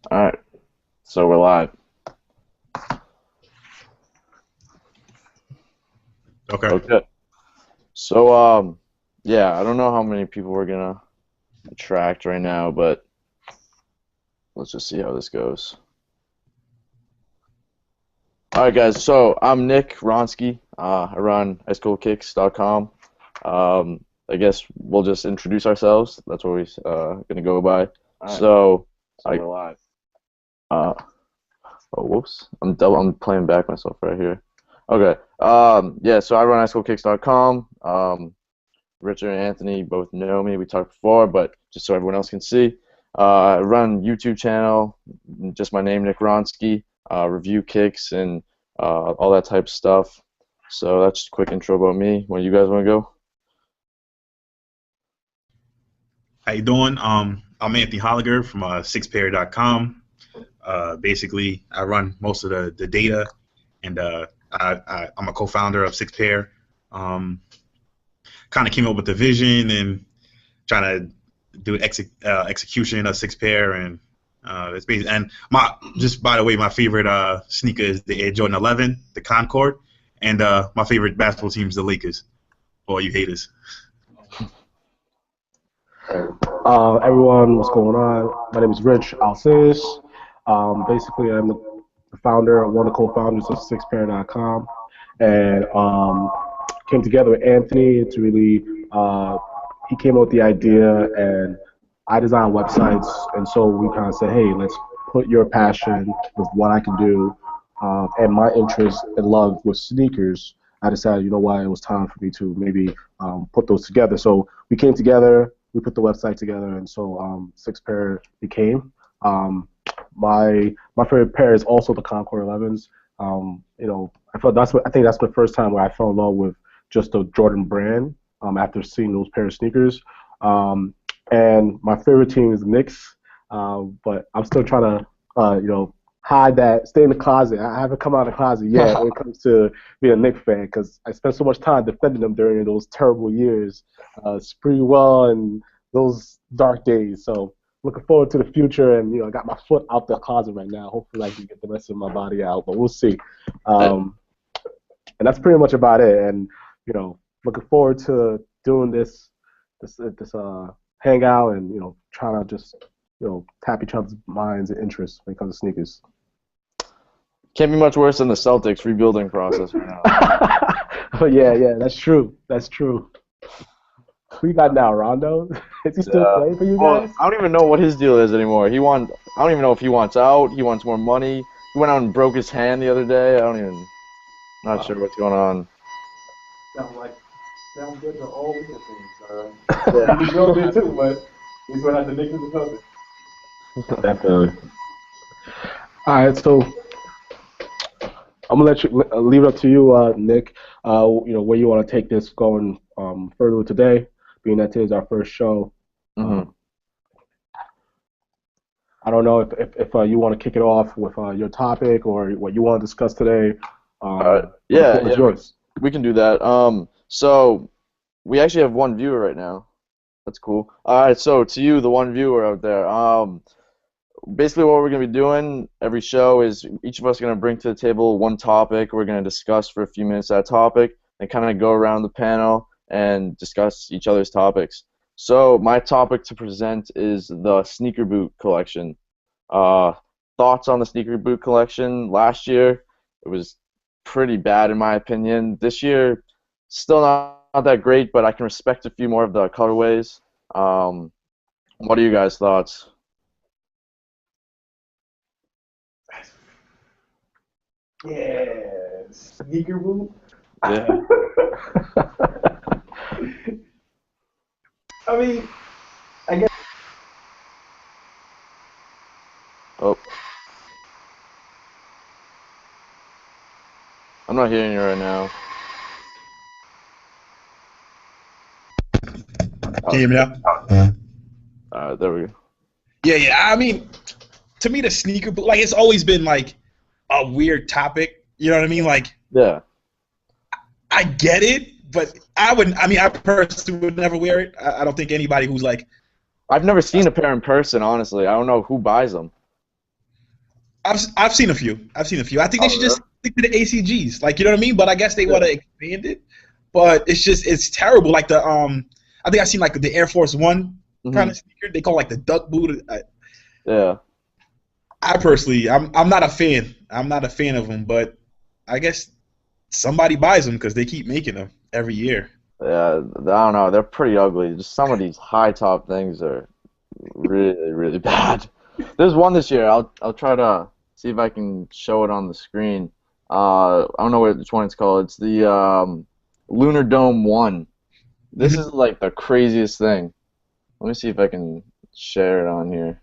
All right, so we're live. Okay. Okay. So yeah, I don't know how many people we're gonna attract right now, but let's just see how this goes. All right, guys. So I'm Nick Ronsky. I run highschoolkicks.com. I guess we'll just introduce ourselves. That's what we're gonna go by. All right. So we're live. Uh, oh, whoops. I'm playing back myself right here. Okay. Yeah. So I run highschoolkicks.com. Richard and Anthony both know me. We talked before, but just so everyone else can see, I run YouTube channel, just my name, Nick Ronsky, review kicks and all that type of stuff. So that's just a quick intro about me. Where you guys want to go? How you doing? I'm Anthony Holliger from sixpair.com. Basically, I run most of the data, and I'm a co-founder of Sixpair. Kind of came up with the vision and trying to do execution of Sixpair, and it's basically, and my just by the way, my favorite sneaker is the Air Jordan 11, the Concord, and my favorite basketball team is the Lakers. For all you haters. Everyone, what's going on? My name is Rich Alcis. Basically, I'm the founder, one of the co-founders of SixPair.com, and came together with Anthony to really. He came up with the idea, and I design websites, and so we kind of said, hey, let's put your passion with what I can do, and my interest and love with sneakers. I decided, you know what, it was time for me to maybe put those together. So we came together, we put the website together, and so Six Pair became. My favorite pair is also the Concord 11s. I think that's the first time where I fell in love with just the Jordan brand after seeing those pair of sneakers. And my favorite team is the Knicks, but I'm still trying to hide that, stay in the closet. I haven't come out of the closet yet when it comes to being a Knicks fan because I spent so much time defending them during those terrible years, Sprewell and those dark days. So looking forward to the future, and I got my foot out the closet right now. Hopefully, I can get the rest of my body out, but we'll see. Um, and that's pretty much about it. And looking forward to doing this hangout, and trying to just tap each other's minds and interests when it comes to sneakers. Can't be much worse than the Celtics rebuilding process right now. Oh yeah, that's true. That's true. Who you got now, Rondo? Is he still playing for you Well, guys? I don't even know what his deal is anymore. I don't even know if he wants out. He wants more money. He went out and broke his hand the other day. Not sure what's going on. Sound good to all weekend things. Yeah. He's built it too, but he's gonna have to make the cover. Definitely. All right, so I'm gonna let you leave it up to you, Nick. Where you want to take this going further today, being that today's our first show. Mm-hmm. I don't know if you want to kick it off with your topic or what you want to discuss today. Yeah, yours. we can do that. So we actually have one viewer right now. That's cool. All right, so to you, the one viewer out there, basically what we're going to be doing every show is each of us are going to bring to the table one topic. We're going to discuss for a few minutes that topic and kind of go around the panel and discuss each other's topics. So my topic to present is the sneaker boot collection. Thoughts on the sneaker boot collection? Last year, it was pretty bad in my opinion. This year, still not that great, but I can respect a few more of the colorways. What are you guys' thoughts? Yeah, sneaker boot. Yeah. I mean, I guess. Oh, I'm not hearing you right now. Can you hear me now? There we go. Yeah. I mean, to me, the sneaker boot, like, it's always been like a weird topic. You know what I mean? Like, Yeah. I get it, but I wouldn't. I mean, I personally would never wear it. I don't think anybody who's like, I've never seen a pair in person, honestly. I don't know who buys them. I've seen a few. I've seen a few. I think they Oh, should really? just stick to the ACGs. Like, you know what I mean? But I guess they want to expand it. But it's terrible. Like I think I've seen like the Air Force One kind Hmm. of sneaker. They call like the duck boot. Yeah. I personally, I'm not a fan. I'm not a fan of them. But I guess somebody buys them because they keep making them every year. Yeah, I don't know. They're pretty ugly. Just some of these high top things are really, really bad. There's one this year. I'll try to see if I can show it on the screen. I don't know which one it's called. It's the Lunar Dome 1. This is like the craziest thing. Let me see if I can share it on here.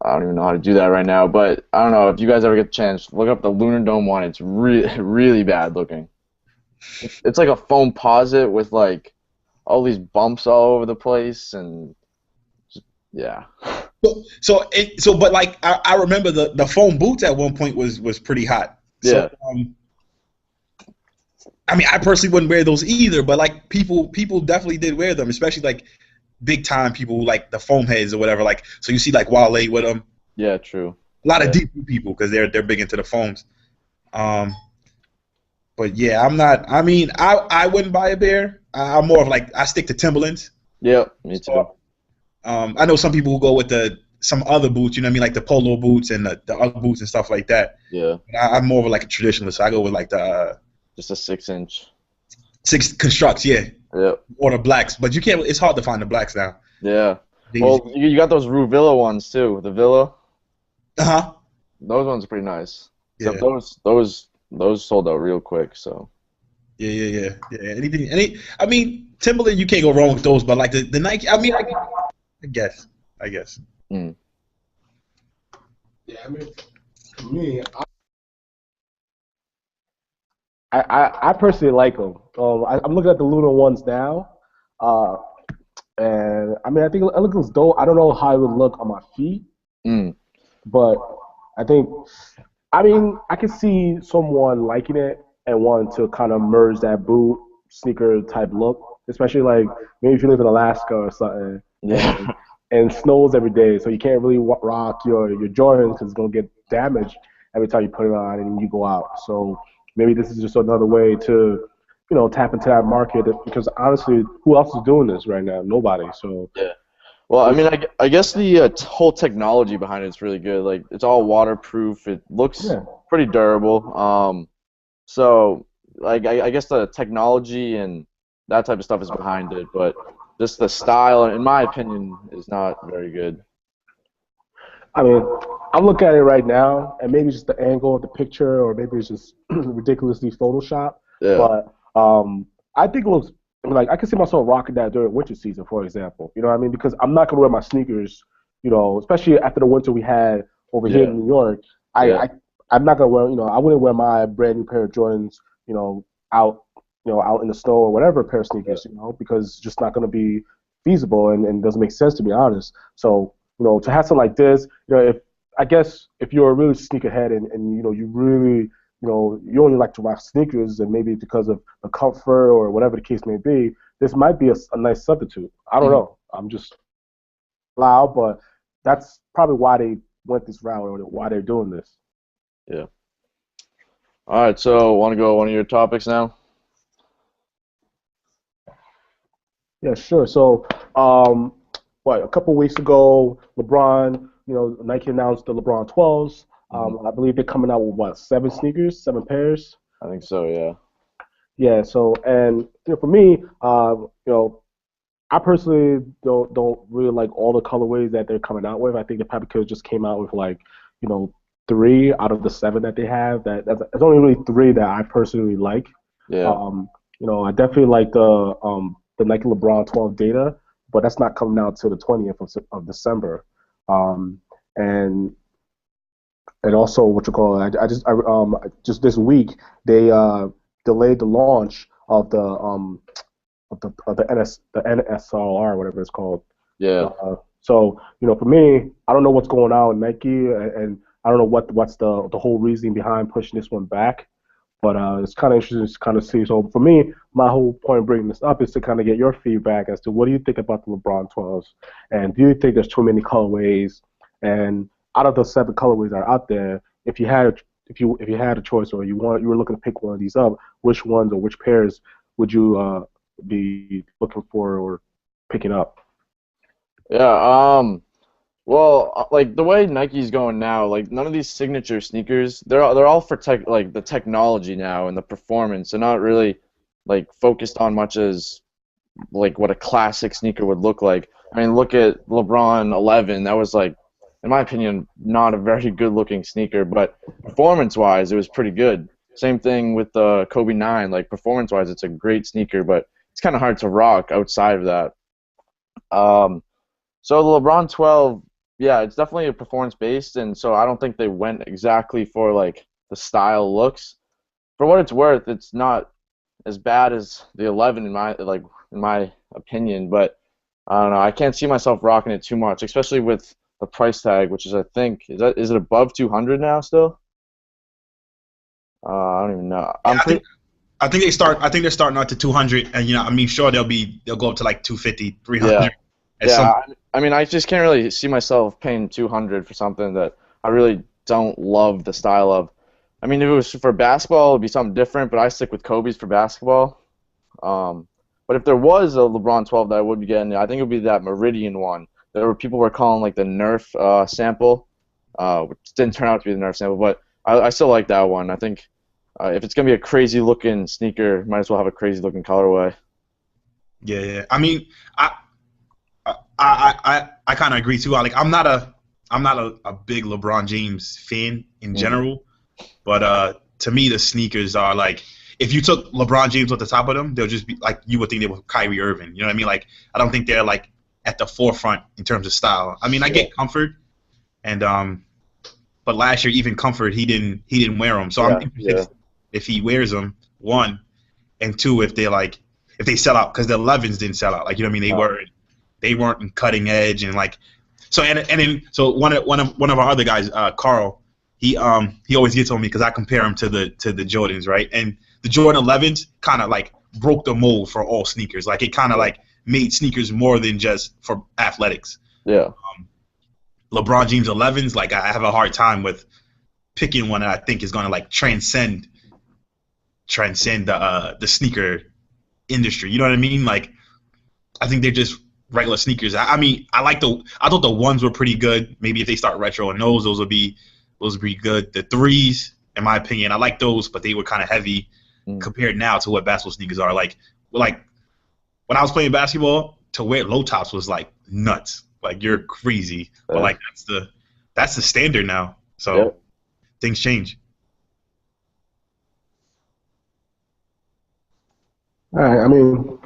I don't even know how to do that right now, but I don't know if you guys ever get the chance, look up the Lunar Dome 1. It's really, really bad looking. It's like a foam posit with like all these bumps all over the place and yeah. But like I remember the foam boots at one point was pretty hot. So Yeah. I mean, I personally wouldn't wear those either, but like people definitely did wear them, especially like big time people like the foam heads or whatever. Like, so you see like Wale with them, Yeah, true. a lot of Yeah. deep people because they're big into the foams. Um, but yeah, I'm not. I mean, I wouldn't buy a pair. I'm more of like I stick to Timberlands. Yep, me too. So, I know some people who go with some other boots. You know what I mean, like the polo boots and the UGG boots and stuff like that. Yeah. But I'm more of like a traditionalist. So I go with like the Just a 6 inch. six constructs, yeah, Yep. or the blacks. But you can't. It's hard to find the blacks now. Yeah. They, Well, you got those Rue Villa ones too. The Villa. uh-huh. Those ones are pretty nice. Yeah. Except those sold out real quick, so. Yeah. I mean, Timberland, you can't go wrong with those. But like the Nike, I mean, I guess. Mm. Yeah, I mean, for me, I personally like them. I'm looking at the Lunar ones now, uh, and I mean, I think it looks dope. I don't know how it would look on my feet, Mm. but I think, I mean, I can see someone liking it and wanting to kind of merge that boot sneaker type look, especially like maybe if you live in Alaska or something, Yeah. and it snows every day, so you can't really rock your Jordans because it's gonna get damaged every time you put it on and you go out. So maybe this is just another way to, tap into that market because honestly, who else is doing this right now? Nobody. So Yeah. Well, I mean, I guess the whole technology behind it's really good. Like, it's all waterproof. It looks yeah, pretty durable. So like I guess the technology and that type of stuff is behind it, but just the style, in my opinion, is not very good. I mean, I'm looking at it right now, and maybe it's just the angle of the picture, or maybe it's just ridiculously Photoshop. Yeah. But I think it looks like I can see myself rocking that during winter season, for example. You know what I mean? Because I'm not gonna wear my sneakers, especially after the winter we had over here Yeah. in New York. Yeah. I'm not gonna wear, I wouldn't wear my brand new pair of Jordans, out, out in the snow or whatever pair of sneakers, because it's just not gonna be feasible and doesn't make sense to be honest. So to have something like this, if I guess if you're a really sneakerhead and you really, you only like to rock sneakers and maybe because of the comfort or whatever the case may be, this might be a nice substitute. I don't Mhm. know. I'm just loud, but that's probably why they went this route or why they're doing this. Yeah. All right. So, want to go one of your topics now? Yeah, sure. So, a couple weeks ago, LeBron, Nike announced the LeBron 12s. I believe they're coming out with what, 7 pairs? I think so. Yeah. Yeah. So, and for me, I personally don't really like all the colorways that they're coming out with. I think they probably could have just came out with like, 3 out of the 7 that they have. That's only really 3 that I personally like. Yeah. I definitely like the Nike LeBron 12 data, but that's not coming out till the 20th of December. And also what you call it, just this week they delayed the launch of the NSRR, whatever it's called. Yeah. So for me, I don't know what's going on with Nike, and I don't know what's the whole reasoning behind pushing this one back. But it's kind of interesting to kind of see. So for me, my whole point of bringing this up is to kind of get your feedback as to what do you think about the LeBron 12s, and do you think there's too many colorways, and out of the 7 colorways that are out there, if you had a choice, or you were looking to pick one of these up, which ones or which pairs would you be looking for or picking up? Yeah. Well, like the way Nike's going now, like none of these signature sneakers, they're all for like the technology now and the performance. They're not really like focused on much as like what a classic sneaker would look like. I mean, look at LeBron 11. That was like, in my opinion, not a very good looking sneaker, but performance-wise, it was pretty good. Same thing with the Kobe 9. Like performance-wise, it's a great sneaker, but it's kind of hard to rock outside of that. Um, so the LeBron 12, yeah, it's definitely a performance based, and so I don't think they went exactly for like the style looks. For what it's worth, it's not as bad as the 11 in my opinion, but I don't know. I can't see myself rocking it too much, especially with the price tag, which is I think is it above 200 now still? I don't even know. Yeah, I think they start. I think they're starting out to 200, and I mean, sure they'll go up to like 250, 300. Yeah. At some. I mean, I just can't really see myself paying 200 for something that I really don't love the style of. I mean, if it was for basketball, it'd be something different, but I stick with Kobe's for basketball. But if there was a LeBron 12 that I would be getting, I think it would be that Meridian one. People were calling like the Nerf sample, which didn't turn out to be the Nerf sample, but I still like that one. I think if it's gonna be a crazy looking sneaker, might as well have a crazy looking colorway. Yeah. I mean, I kind of agree too. Like, I'm not a big LeBron James fan in general, but to me the sneakers are like, if you took LeBron James at the top of them, they'll just be like, you would think they were Kyrie Irving. You know what I mean? Like, I don't think they're like at the forefront in terms of style. I mean, I get Comfort, and but last year even Comfort he didn't wear them. So I'm interested if he wears them, one, and two, if they sell out, because the 11s didn't sell out. Like, you know what I mean? They weren't cutting edge, and like, so and then so one of our other guys, Carl, he always gets on me because I compare him to the Jordans, right? And the Jordan 11s kind of like broke the mold for all sneakers. Like, it kind of like made sneakers more than just for athletics. Yeah. LeBron James 11s, like, I have a hard time with picking one that I think is going to like transcend the sneaker industry. You know what I mean? Like, I think they're just regular sneakers. I mean, I thought the ones were pretty good. Maybe if they start retro and those would be good. The 3s, in my opinion, I like those, but they were kind of heavy compared now to what basketball sneakers are. Like when I was playing basketball, to wear low tops was like nuts. Like, you're crazy. But like, that's the standard now. So things change. All right. I mean,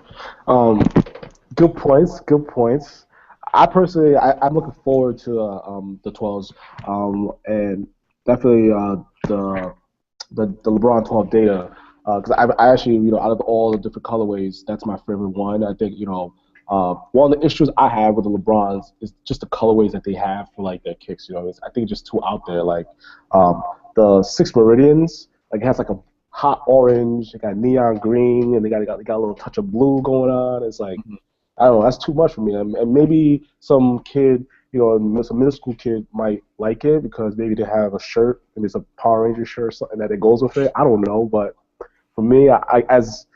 good points. Good points. I personally, I'm looking forward to the 12s, and definitely the LeBron 12 data, because I actually, out of all the different colorways, that's my favorite one. I think, one of the issues I have with the LeBrons is just the colorways that they have for like their kicks. I think it's just too out there. Like the 6 Meridians, like, it has like a hot orange, they got neon green, and they got a little touch of blue going on. It's like, I don't know, that's too much for me. And maybe some kid, some middle school kid might like it because maybe they have a shirt and it's a Power Ranger shirt or something that it goes with it. I don't know, but for me, I as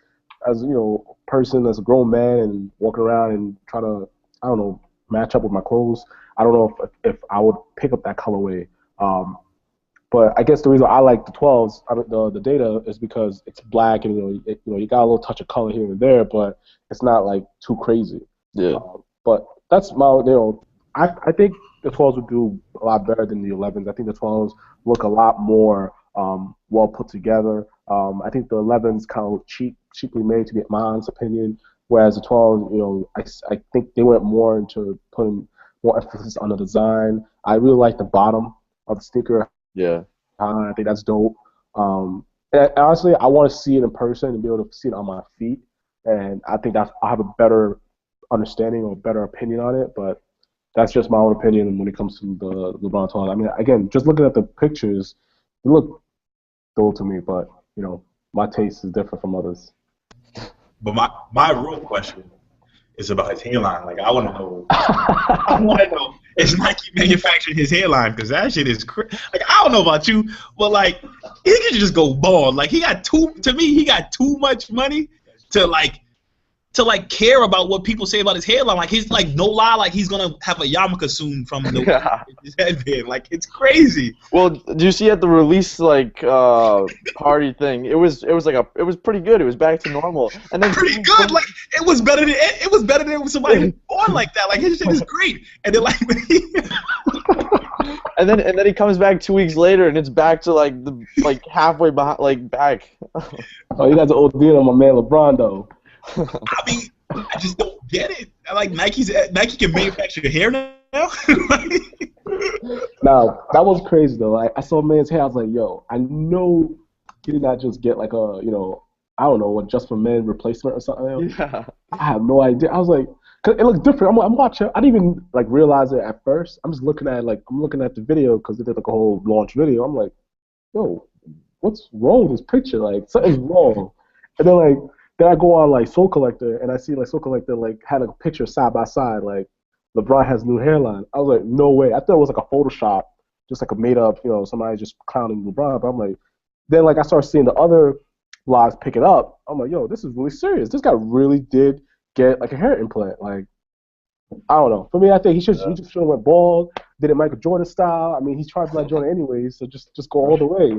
person, as a grown man and walking around and trying to, I don't know, match up with my clothes, I don't know if I would pick up that colorway. But I guess the reason I like the 12s, the data, is because it's black and you got a little touch of color here and there, but it's not like too crazy. Yeah. But that's my I think the 12s would do a lot better than the 11s. I think the 12s look a lot more well put together. I think the 11s kind of cheaply made, to get my honest opinion, whereas the 12s, I think they went more into putting more emphasis on the design. I really like the bottom of the sneaker. Yeah. I think that's dope. And honestly, I want to see it in person and be able to see it on my feet. And I think I have a better understanding or better opinion on it. But that's just my own opinion when it comes to the LeBron 12. I mean, again, just looking at the pictures, they look dope to me. But my taste is different from others. But my real question is about his hairline. Like, I want to know. I want to know It's Nike manufacturing his hairline because that shit is like I don't know about you, but like he could just go bald. Like he got he got too much money to care about what people say about his hairline. Like he's like no lie, like he's gonna have a yarmulke soon from his headband. Like it's crazy. Well, do you see at the release like party thing? It was pretty good. It was back to normal. And then pretty good. Like it was better than somebody who's born like that. Like his shit is great. And then like and then he comes back 2 weeks later and it's back to like halfway behind, like back. Oh, you guys are OD on my man LeBron though. I mean, I just don't get it. Like Nike can manufacture hair now. Now that was crazy though. Like I saw man's hair, I was like, yo, I know he did not just get like a, I don't know, what Just for Men replacement or something. Yeah. I have no idea. I was like, cause it looked different. I'm watching. I didn't even like realize it at first. I'm just looking at the video because they did like a whole launch video. I'm like, yo, what's wrong with this picture? Like something's wrong. And then I go on like Soul Collector and I see like Soul Collector like had a picture side by side like LeBron has new hairline. I was like, no way. I thought it was like a Photoshop, just like a made up, somebody just clowning LeBron. But I'm like, then like I started seeing the other blogs pick it up. I'm like, yo, this is really serious. This guy really did get like a hair implant. Like, I don't know. For me, I think he just should have went bald, did it Michael Jordan style. I mean, he's trying to be like Jordan anyways, so just go all the way,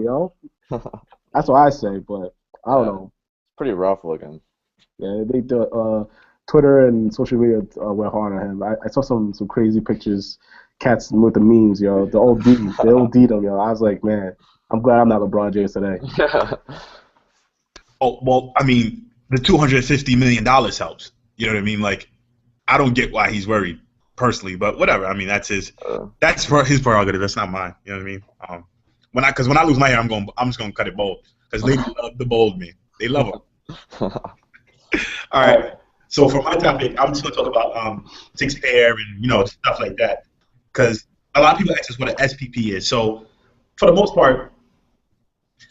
That's what I say, but I don't know. Pretty rough looking. Yeah, they do. Twitter and social media went hard on him. I saw some crazy pictures, cats with the memes, yo. The OD, they OD'd him, yo. I was like, man, I'm glad I'm not LeBron James today. Oh well, I mean, the $250 million helps. You know what I mean? Like, I don't get why he's worried personally, but whatever. I mean, that's his prerogative. That's not mine. You know what I mean? When I lose my hair, I'm just gonna cut it bald because they love the bald me. They love him. All right. So for my topic, I'm just gonna talk about six pair and stuff like that, because a lot of people ask us what an SPP is. So for the most part,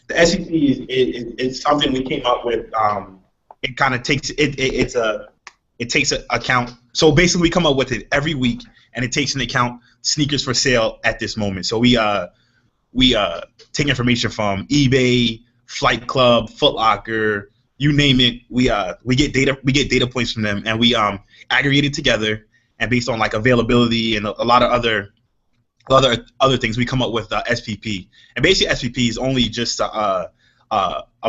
the SPP is something we came up with. It kind of takes it takes account. So basically, we come up with it every week, and it takes into account sneakers for sale at this moment. So we take information from eBay, Flight Club, Foot Locker, you name it. We get data points from them, and we aggregate it together, and based on like availability and a lot of other things, we come up with SPP. And basically, SPP is only just a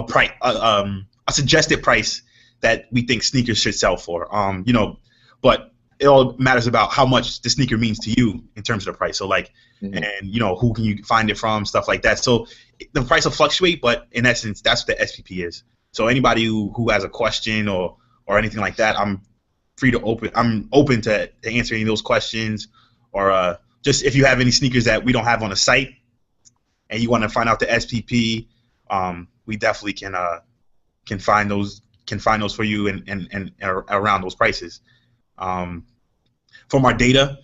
price, a suggested price that we think sneakers should sell for. But it all matters about how much the sneaker means to you in terms of the price. So like, and who can you find it from, stuff like that. So the price will fluctuate, but in essence, that's what the SPP is. So anybody who has a question or anything like that, I'm open to answering those questions, or just if you have any sneakers that we don't have on the site and you want to find out the SPP, we definitely can find those for you and around those prices. From our data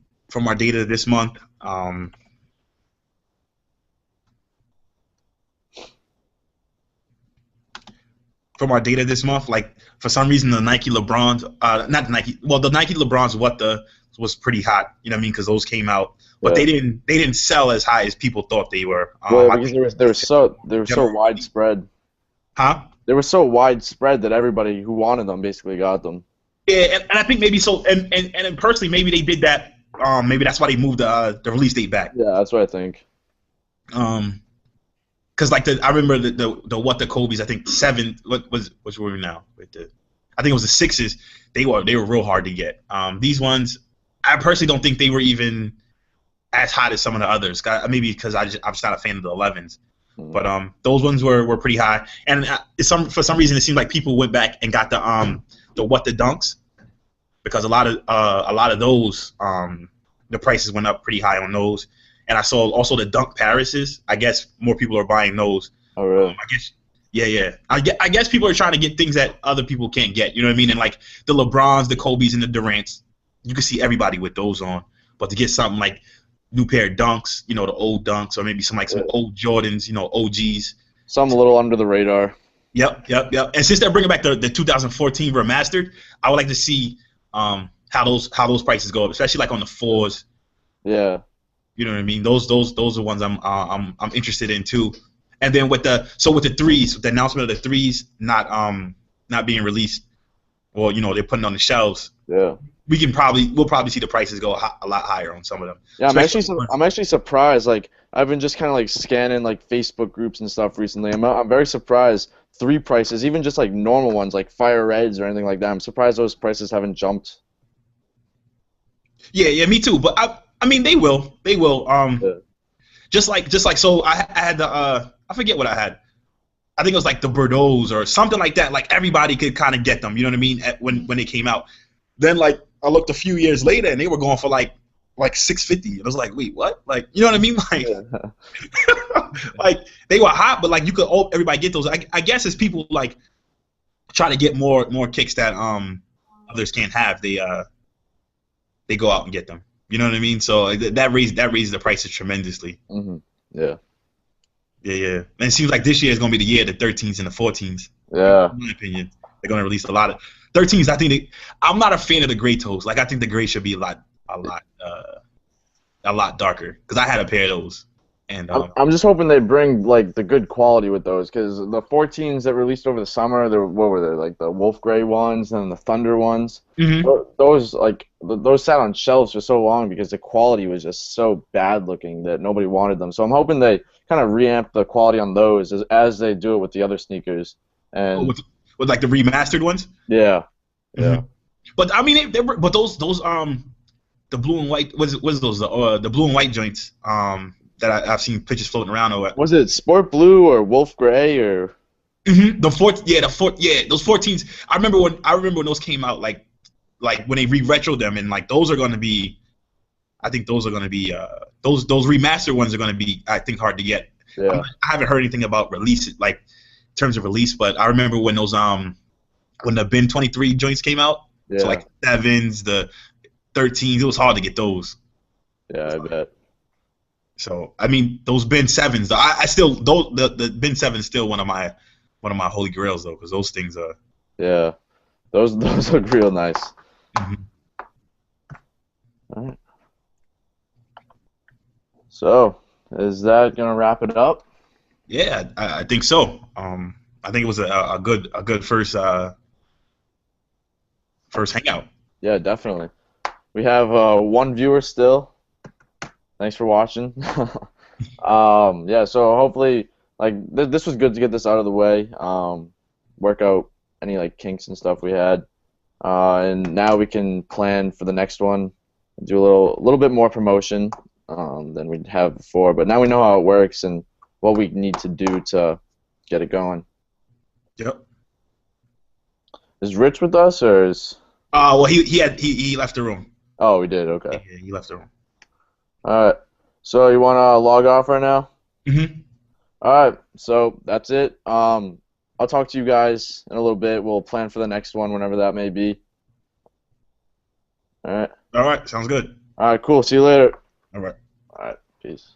this month, like for some reason the Nike LeBrons, the Nike LeBrons was pretty hot, you know what I mean, because those came out, but they didn't sell as high as people thought they were. Because they were so widespread. Huh? They were so widespread that everybody who wanted them basically got them. Yeah, and I think maybe so, and personally, maybe they did that. Maybe that's why they moved the release date back. Yeah, that's what I think. Because like I remember the Kobe's, I think which were we now? I think it was the sixes. They were real hard to get. These ones, I personally don't think they were even as hot as some of the others. Maybe because I'm just not a fan of the 11s. But those ones were pretty high, and for some reason it seemed like people went back and got the What the Dunks, because a lot of those the prices went up pretty high on those, and I saw also the Dunk Parises. I guess more people are buying those. Oh really? I guess yeah. I guess people are trying to get things that other people can't get. You know what I mean? And like the LeBrons, the Kobe's, and the Durants, you can see everybody with those on. But to get something like new pair of Dunks, the old Dunks, or maybe some old Jordans, OGs. Some a little under the radar. Yep. And since they're bringing back the 2014 remastered, I would like to see how those prices go up, especially like on the 4s, Yeah. You know what I mean? Those are ones I'm interested in too. And then with the threes, with the announcement of the threes not being released, well, they're putting on the shelves. Yeah. We'll probably see the prices go a lot higher on some of them. Yeah, Especially I'm actually surprised. Like I've been just kind of like scanning like Facebook groups and stuff recently. I'm very surprised three prices, even just like normal ones like Fire Reds or anything like that. I'm surprised those prices haven't jumped. yeah, me too. But I mean, they will. Yeah. Just like so, I had the I forget what I had. I think it was like the Bordeaux or something like that. Like everybody could kind of get them. You know what I mean? When they came out, then like I looked a few years later and they were going for like 650. And I was like, wait, what? Like, you know what I mean? Like, Yeah. like they were hot, but like you could everybody get those. I guess as people like try to get more kicks that others can't have, they go out and get them. You know what I mean? So that raised the prices tremendously. Yeah. Yeah. And it seems like this year is gonna be the year of the 13s and the 14s. Yeah. In my opinion, they're gonna release a lot of 13s. I think I'm not a fan of the gray toes. Like I think the gray should be a lot darker. Because I had a pair of those, and I'm just hoping they bring like the good quality with those, because the 14s that released over the summer, what were they, like the Wolf Gray ones and the Thunder ones? Those those sat on shelves for so long because the quality was just so bad looking that nobody wanted them. So I'm hoping they kind of reamp the quality on those as they do it with the other sneakers. And with like the remastered ones. yeah. But I mean, but those the blue and white what is those the blue and white joints that I've seen pictures floating around or Was it Sport Blue or Wolf Gray or? those 14s. I remember when those came out, like when they retro them, and like those are gonna be, I think those are gonna be those remastered ones are gonna be, I think, hard to get. Yeah. I haven't heard anything about release, like in terms of release, but I remember when those when the Bin 23 joints came out, so like 7s, the 13s, it was hard to get those. Yeah, I bet. So I mean, those Bin 7s, I still the Bin 7 is still one of my holy grails though, because those things are. Yeah, those look real nice. All right. So, is that gonna wrap it up? Yeah, I think so. I think it was a good first hangout. Yeah, definitely. We have one viewer still. Thanks for watching. Yeah, so hopefully, like this was good to get this out of the way. Work out any like kinks and stuff we had, and now we can plan for the next one. Do a little bit more promotion than we have before, but now we know how it works and what we need to do to get it going. Yep. Is Rich with us or is? Well, he left the room. Oh, we did. Okay. Yeah, he left the room. All right. So you want to log off right now? All right. So that's it. I'll talk to you guys in a little bit. We'll plan for the next one whenever that may be. All right. All right. Sounds good. All right. Cool. See you later. All right. All right. Peace.